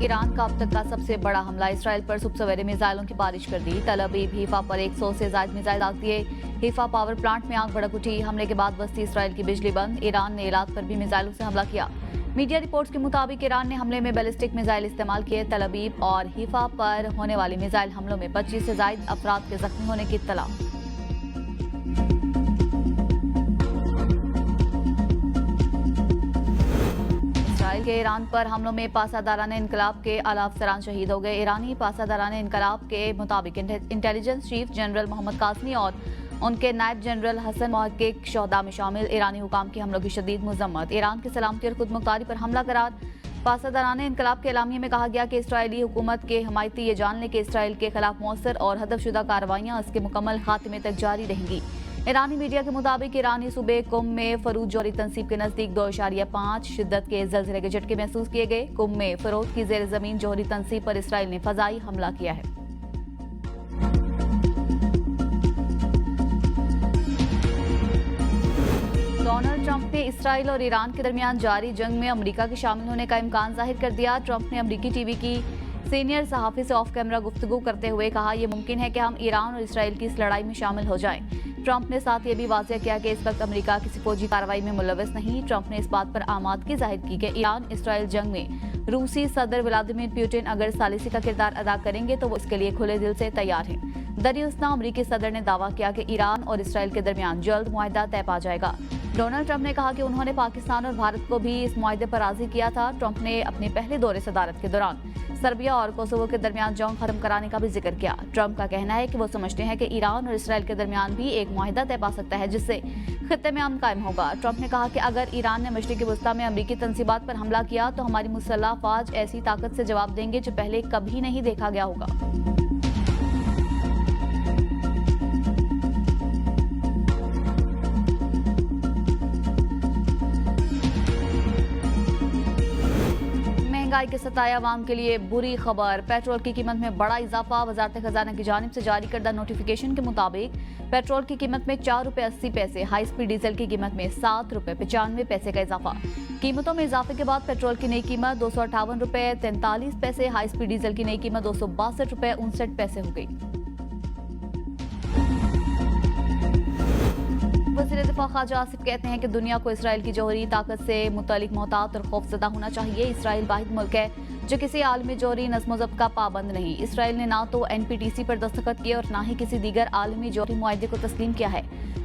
Iran का अब तक का सबसे बड़ा हमला, इसराइल पर सुबह सवेरे मिसाइलों की बारिश कर दी। तल अवीव हीफा पर 100 से ज्यादा मिसाइल दाग दिए। हीफा पावर प्लांट में आग भड़क उठी। हमले के बाद बस्ती इसराइल की बिजली बंद। ईरान ने इलाक पर भी मिसाइलों से हमला किया। मीडिया रिपोर्ट्स के मुताबिक ईरान ने हमले में बैलिस्टिक मिसाइल इस्तेमाल किए। तल अवीव और हीफा पर होने वाली मिसाइल हमलों में 25 से ज्यादा अफराद के जख्मी होने की इत्तला। इसराइल के ईरान पर हमलों में पासादाराने इनकलाब के आला अफसरान शहीद हो गए। ईरानी पासादाराने इनकलाब के मुताबिक intelligence chief general Mohammad Qasemi और उनके नायब जनरल हसन मोहक्किक शोहदा में शामिल। ईरानी हुकाम की हमलों की शदीद मजम्मत। ईरान की सलामती और खुद मुख्तारी पर हमला करार। पासादाराने इनकलाब के एलामिये में कहा गया कि इसराइली हुकूमत के हमायती ये जान लें कि इसराइल के खिलाफ मौसर और हदफशुदा कार्रवाइयाँ इसके मुकम्मल खात्मे तक जारी रहेंगी। ईरानी मीडिया के मुताबिक ईरानी सूबे कुम में फरूद जौहरी तंसीब के नजदीक 2.5 शिद्दत के जलजले के झटके महसूस किए गए। कुम में फरोद की जेर जमीन जौहरी तंसीब पर इसराइल ने फजाई हमला किया है। डोनाल्ड ट्रंप ने इसराइल और ईरान के दरमियान जारी जंग में अमेरिका के शामिल होने का इम्कान जाहिर कर दिया। ट्रंप ने अमेरिकी टीवी की सीनियर सहाफी से ऑफ कैमरा गुफ्तगू करते हुए कहा, यह मुमकिन है कि हम ईरान और इसराइल की इस लड़ाई में शामिल हो जाएं। ट्रंप ने साथ ये भी वाज़ेह किया कि इस वक्त अमेरिका किसी फौजी कार्रवाई में मुलव्वस नहीं। ट्रंप ने इस बात पर आमादगी जाहिर की कि ईरान इसराइल जंग में रूसी सदर व्लादिमीर पुतिन अगर सालिसी का किरदार अदा करेंगे तो वो इसके लिए खुले दिल से तैयार हैं। दरियुस्ना अमेरिकी सदर ने दावा किया कि ईरान और इसराइल के दरमियान जल्द मुआहदा तय पा जाएगा। डोनाल्ड ट्रंप ने कहा कि उन्होंने पाकिस्तान और भारत को भी इस मुआहदे पर राजी किया था। ट्रंप ने अपने पहले दौरे सदारत के दौरान सर्बिया और कोसोवो के दरमियान जंग खत्म कराने का भी जिक्र किया। ट्रंप का कहना है कि वो समझते हैं कि ईरान और इसराइल के दरमियान भी एक मुआहदा तय पा सकता है जिससे खित्ते में अमन कायम होगा। ट्रंप ने कहा कि अगर ईरान ने मशरिकी वस्ता में अमरीकी तंसीबात पर हमला किया तो हमारी मुसल्लह अफवाज ऐसी ताकत से जवाब देंगे जो पहले कभी नहीं देखा गया होगा। महंगाई के सताए अवाम के लिए बुरी खबर। पेट्रोल की कीमत में बड़ा इजाफा। वजारत खजाना की जानिब से जारी करदा नोटिफिकेशन के मुताबिक पेट्रोल की कीमत में 4 रुपये 80 पैसे, हाई स्पीड डीजल की कीमत में 7 रुपये 95 पैसे का इजाफा। कीमतों में इजाफे के बाद पेट्रोल की नई कीमत 258 रुपये 43 पैसे, हाई स्पीड डीजल की नई कीमत 262 रुपये 59 पैसे हो गई। वज़ीर दिफा ख्वाजा आसिफ कहते हैं कि दुनिया को इसराइल की जौहरी ताकत से मुतल्लिक मोहतात और खौफजदा होना चाहिए। इसराइल वाहिद मुल्क है जो किसी आलमी जौहरी नज़्म ज़ब्त का पाबंद नहीं। इसराइल ने ना तो NPTC पर दस्तखत किए और ना ही किसी दीगर आलमी जौहरी मुआहदे को तस्लीम किया है।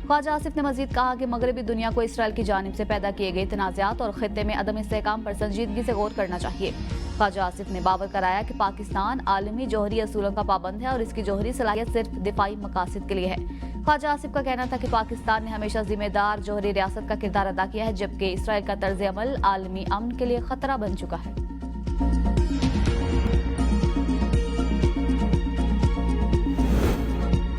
ख्वाजा आसिफ ने मजीद कहा कि मगरबी दुनिया को इसराइल की जानिब से पैदा किए गए तनाज़ात और खित्ते में अदम इस्तेहकाम पर संजीदगी से गौर करना चाहिए। ख्वाजा आसिफ ने बावर कराया कि पाकिस्तान आलमी जौहरी असूलों का पाबंद है और इसकी जौहरी सलाहियत सिर्फ दिफाई मकासद के लिए है। ख्वाजा आसिफ का कहना था कि पाकिस्तान ने हमेशा जिम्मेदार जौहरी रियासत का किरदार अदा किया है, जबकि इसराइल का तर्ज अमल आलमी अमन के लिए खतरा बन चुका है।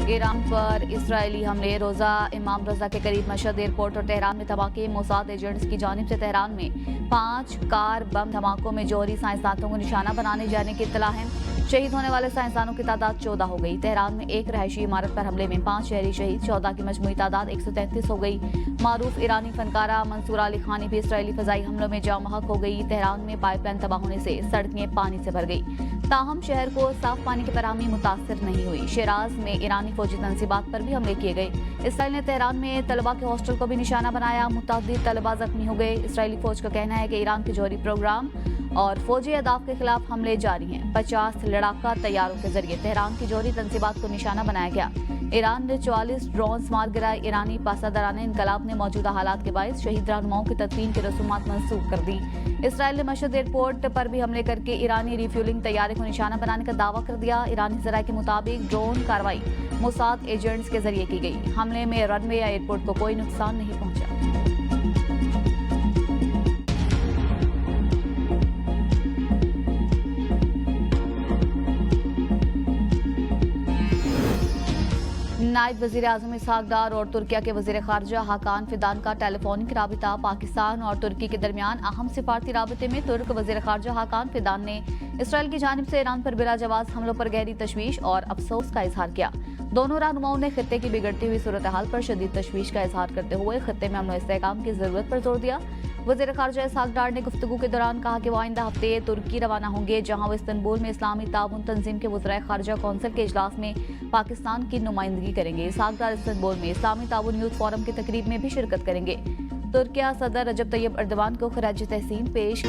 ईरान पर इसराइली हमले। रोजा इमाम रजा के करीब मशहद एयरपोर्ट और तेहरान में धमाके। मोसाद एजेंट्स की जानिब से तेहरान में 5 कार बम धमाकों में जौहरी साइंसदानों को निशाना बनाने जाने की इत्तला है। शहीद होने वाले साइंसदानों की तादाद 14 हो गई। तेहरान में एक रहायशी इमारत पर हमले में 5 शहरी शहीद, 14 की मजमूई तादाद 133 हो गई। मारूफ ईरानी फनकारा मंसूर अली खानी भी इसराइली फजाई हमलों में जाम महक हो गई। तेहरान में पाइपलाइन तबाह होने से सड़कें पानी से भर गई, ताहम शहर को साफ पानी की फराहमी मुतासर नहीं हुई। शिराज में ईरानी फौजी तंसीबात पर भी हमले किए गए। इसराइल ने तेहरान में तलबा के हॉस्टल को भी निशाना बनाया। मुतअद्दिद तलबा जख्मी हो गए। इसराइली फौज का कहना है कि ईरान के जौहरी प्रोग्राम और फौजी अहदाफ के खिलाफ हमले जारी हैं। 50 लड़ाका तैयारों के जरिए तेहरान की जौहरी तंसीबात को निशाना बनाया गया। ईरान ने 44 ड्रोन्स मार गिराए। ईरानी पासादाराने इनकलाब ने मौजूदा हालात के बायस शहीद रहनुमाओं की तदफीन की रसूमात मनसूख कर दी। इसराइल ने मशहद एयरपोर्ट पर भी हमले करके ईरानी रिफ्यूलिंग तैयारे को निशाना बनाने का दावा कर दिया। ईरानी जराये के मुताबिक ड्रोन कार्रवाई मोसाद एजेंट्स के जरिए की गई। हमले में रनवे या एयरपोर्ट को कोई नुकसान नहीं पहुंचा। नायब वज़ीर आज़म इसहाक डार और तुर्किया के वज़ीर ख़ारजा हाकान फिदान का टेलीफोनिक राबिता। पाकिस्तान और तुर्की के दरमियान अहम सिफारती राबिते में तुर्क वज़ीर ख़ारजा हाकान फिदान ने इसराइल की जानिब से ईरान पर बिला जवाज़ हमलों पर गहरी तशवीश और अफसोस का इजहार किया। दोनों रहनुमाओं ने खित्ते की बिगड़ती हुई सूरत हाल पर शदीद तशवीश का इजहार करते हुए खित्ते में अमन व इस्तेहकाम की जरूरत पर जोर दिया। वज़ीर ख़ारजा इसहाक डार ने गुफ्तगू के दौरान कहा कि वो आइंदा हफ्ते तुर्की रवाना होंगे, जहाँ वो इस्तांबुल में इस्लामी ताउन तंजीम के वज़राए ख़ारजा कौंसिल के इजलास में पाकिस्तान की नुमाइंदगी करेंगे। इसहाक डार इस्तांबुल में इस्लामी ताउन यूथ फोरम की तकरीब में भी शिरकत करेंगे। तुर्किया सदर रजब तैयब एर्दोगान को खराज तहसीन पेश